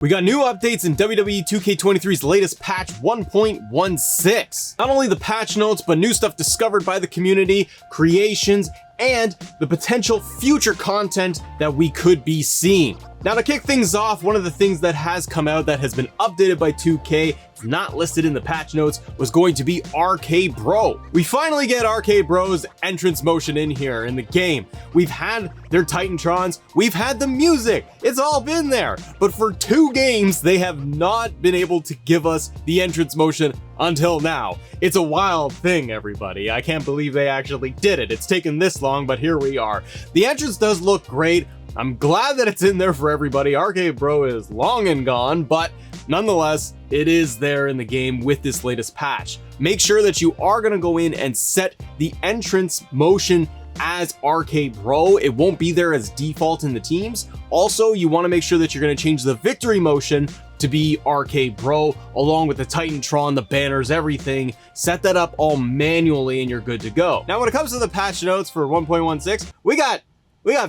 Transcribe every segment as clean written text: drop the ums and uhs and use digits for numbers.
We got new updates in WWE 2K23's latest patch 1.16. Not only the patch notes, but new stuff discovered by the community, creations, and the potential future content that we could be seeing. Now, to kick things off, one of the things that has come out that has been updated by 2K, not listed in the patch notes, was going to be RK Bro. We finally get RK Bro's entrance motion in here in the game. We've had their Titantrons, we've had the music, it's all been there. But for 2 games, they have not been able to give us the entrance motion until now. It's a wild thing, everybody. I can't believe they actually did it. It's taken this long, but here we are. The entrance does look great. I'm glad that it's in there for everybody. RK Bro is long and gone, but nonetheless, it is there in the game with this latest patch. Make sure that you are going to go in and set the entrance motion as RK Bro. It won't be there as default in the teams. Also, you want to make sure that you're going to change the victory motion to be RK Bro, along with the Titantron, the banners, everything. Set that up all manually and you're good to go. Now, when it comes to the patch notes for 1.16, we got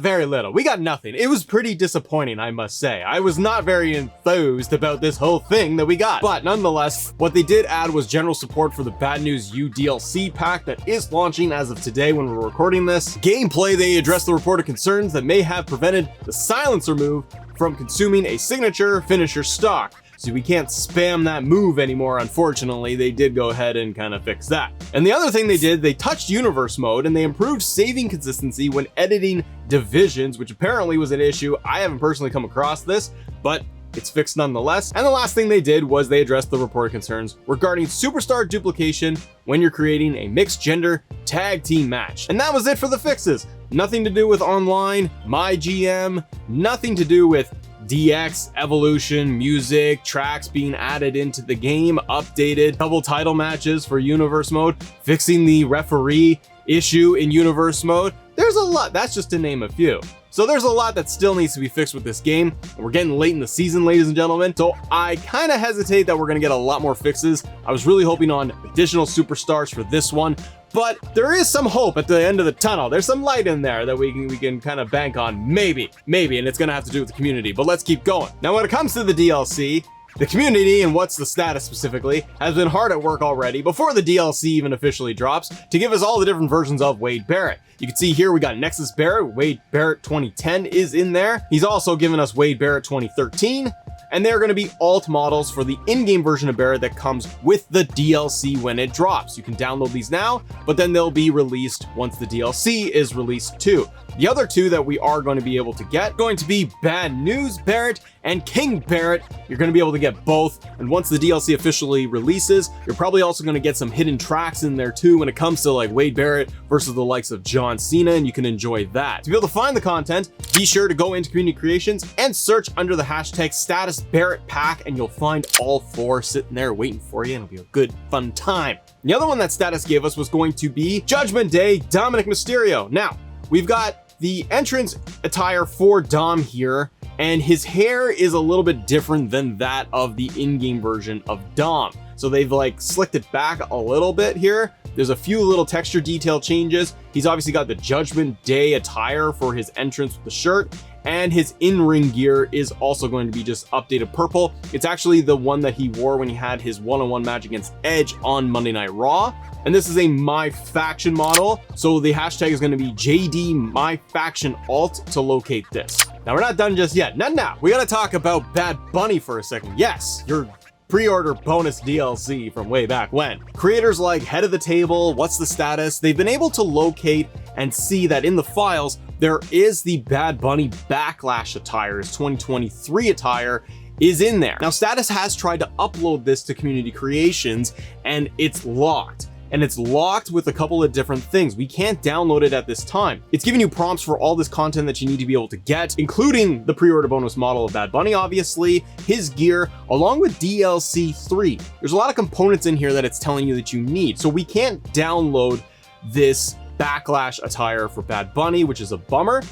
very little. We got nothing. It was pretty disappointing, I must say. I was not very enthused about this whole thing that we got. But nonetheless, what they did add was general support for the Bad News U DLC pack that is launching as of today when we're recording this. Gameplay, they addressed the reported concerns that may have prevented the silencer move from consuming a signature finisher stock. So we can't spam that move anymore, unfortunately. They did go ahead and kind of fix that. And the other thing they did, they touched universe mode and they improved saving consistency when editing divisions, which apparently was an issue. I haven't personally come across this, but it's fixed nonetheless. And the last thing they did was they addressed the reported concerns regarding superstar duplication when you're creating a mixed gender tag team match. And that was it for the fixes. Nothing to do with online, my GM, nothing to do with DX, evolution, music, tracks being added into the game, updated, double title matches for universe mode, fixing the referee issue in universe mode. There's a lot, that's just to name a few. So there's a lot that still needs to be fixed with this game. We're getting late in the season, ladies and gentlemen. So I kind of hesitate that we're gonna get a lot more fixes. I was really hoping on additional superstars for this one, but there is some hope at the end of the tunnel. There's some light in there that we can kind of bank on, maybe, and it's gonna have to do with the community, but let's keep going. Now, when it comes to the DLC, the community, and what's the status specifically, has been hard at work already before the DLC even officially drops to give us all the different versions of Wade Barrett. You can see here we got Nexus Barrett, Wade Barrett 2010 is in there. He's also given us Wade Barrett 2013. And they're going to be alt models for the in-game version of Barrett that comes with the DLC when it drops. You can download these now, but then they'll be released once the DLC is released too. The other 2 that we are going to be able to get going to be Bad News Barrett and King Barrett. You're going to be able to get both. And once the DLC officially releases, you're probably also going to get some hidden tracks in there too when it comes to like Wade Barrett versus the likes of John Cena, and you can enjoy that. To be able to find the content, be sure to go into community creations and search under the hashtag status Barrett pack, and you'll find all 4 sitting there waiting for you, and it'll be a good fun time. The other one that Status gave us was going to be Judgment Day Dominic Mysterio. Now, we've got the entrance attire for Dom here, and his hair is a little bit different than that of the in-game version of Dom. So they've like slicked it back a little bit here. There's a few little texture detail changes. He's obviously got the Judgment Day attire for his entrance with the shirt, and his in-ring gear is also going to be just updated purple. It's actually the one that he wore when he had his one-on-one match against Edge on Monday Night Raw. And this is a My Faction model, so the hashtag is going to be JD My Faction Alt to locate this. Now, we're not done just yet. Now, we got to talk about Bad Bunny for a second. Yes, your pre-order bonus DLC from way back when. Creators like Head of the Table, What's the Status, they've been able to locate and see that in the files, there is the Bad Bunny Backlash attire, his 2023 attire, is in there. Now, Status has tried to upload this to community creations, and it's locked. And it's locked with a couple of different things. We can't download it at this time. It's giving you prompts for all this content that you need to be able to get, including the pre-order bonus model of Bad Bunny, obviously, his gear, along with DLC 3. There's a lot of components in here that it's telling you that you need. So we can't download this Backlash attire for Bad Bunny, which is a bummer.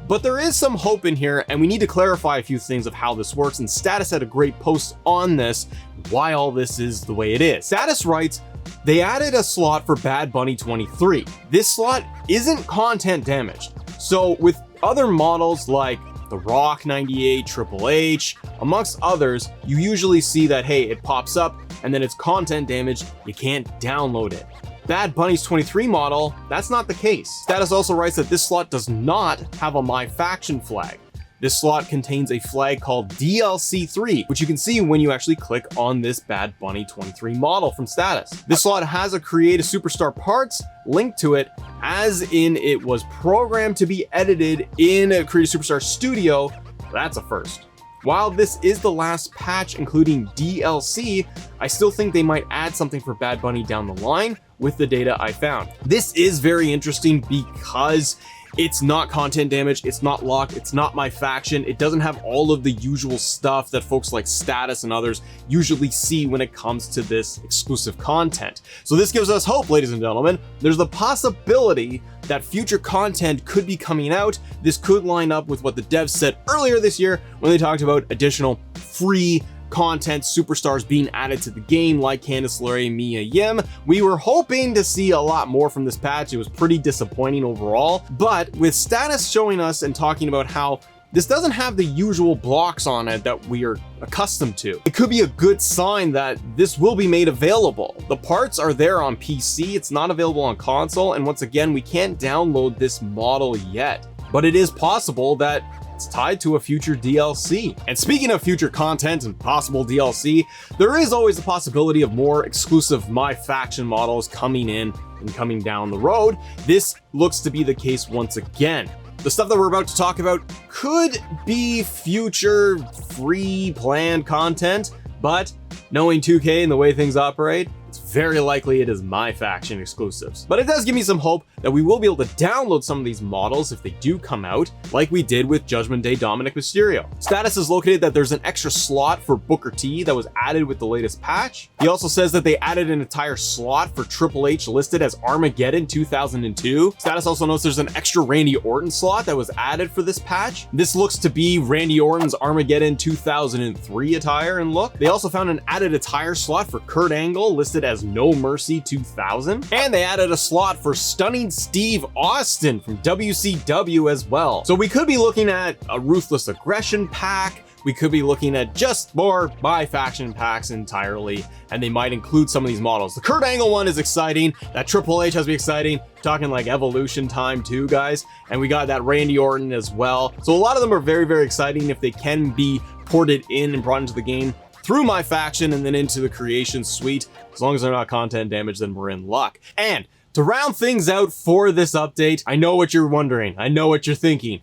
But there is some hope in here, and we need to clarify a few things of how this works. And Status had a great post on this, why all this is the way it is. Status writes, they added a slot for Bad Bunny 23. This slot isn't content damaged. So with other models like The Rock 98, Triple H, amongst others, you usually see that, hey, it pops up and then it's content damage, you can't download it. Bad Bunny's 23 model, that's not the case. Status also writes that this slot does not have a My Faction flag. This slot contains a flag called DLC3, which you can see when you actually click on this Bad Bunny 23 model from Status. This slot has a Create a Superstar parts linked to it, as in it was programmed to be edited in a Create a Superstar studio. That's a first. While this is the last patch including DLC, I still think they might add something for Bad Bunny down the line with the data I found. This is very interesting because it's not content damage, it's not locked, it's not My Faction, it doesn't have all of the usual stuff that folks like Status and others usually see when it comes to this exclusive content. So this gives us hope, ladies and gentlemen. There's the possibility that future content could be coming out. This could line up with what the devs said earlier this year when they talked about additional free content superstars being added to the game, like Candice LeRae, Mia Yim. We were hoping to see a lot more from this patch. It was pretty disappointing overall, but with Status showing us and talking about how this doesn't have the usual blocks on it that we are accustomed to, it could be a good sign that this will be made available. The parts are there on PC, it's not available on console, and once again, we can't download this model yet, but it is possible that it's tied to a future DLC. And speaking of future content and possible DLC, there is always the possibility of more exclusive My Faction models coming in and coming down the road. This looks to be the case once again. The stuff that we're about to talk about could be future free planned content, but knowing 2K and the way things operate, it's very likely it is My Faction exclusives. But it does give me some hope that we will be able to download some of these models if they do come out, like we did with Judgment Day Dominic Mysterio. Status is located that there's an extra slot for Booker T that was added with the latest patch. He also says that they added an entire slot for Triple H listed as Armageddon 2002. Status also notes there's an extra Randy Orton slot that was added for this patch. This looks to be Randy Orton's Armageddon 2003 attire and look. They also found an added attire slot for Kurt Angle listed as No Mercy 2000. And they added a slot for Stunning Steve Austin from WCW as well. So we could be looking at a Ruthless Aggression pack. We could be looking at just more My Faction packs entirely, and they might include some of these models. The Kurt Angle one is exciting. That Triple H has to be exciting. Talking like Evolution time too, guys. And we got that Randy Orton as well. So a lot of them are very, very exciting if they can be ported in and brought into the game through My Faction and then into the Creation Suite. As long as they're not content damage, then we're in luck. And to round things out for this update, I know what you're wondering. I know what you're thinking.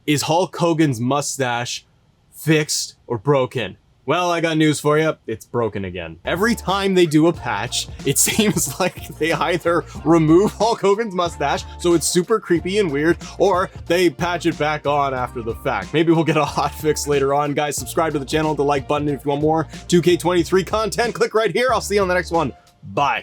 Is Hulk Hogan's mustache fixed or broken? Well, I got news for you. It's broken again. Every time they do a patch, it seems like they either remove Hulk Hogan's mustache, so it's super creepy and weird, or they patch it back on after the fact. Maybe we'll get a hot fix later on. Guys, subscribe to the channel, hit the like button. If you want more 2K23 content, click right here. I'll see you on the next one. Bye.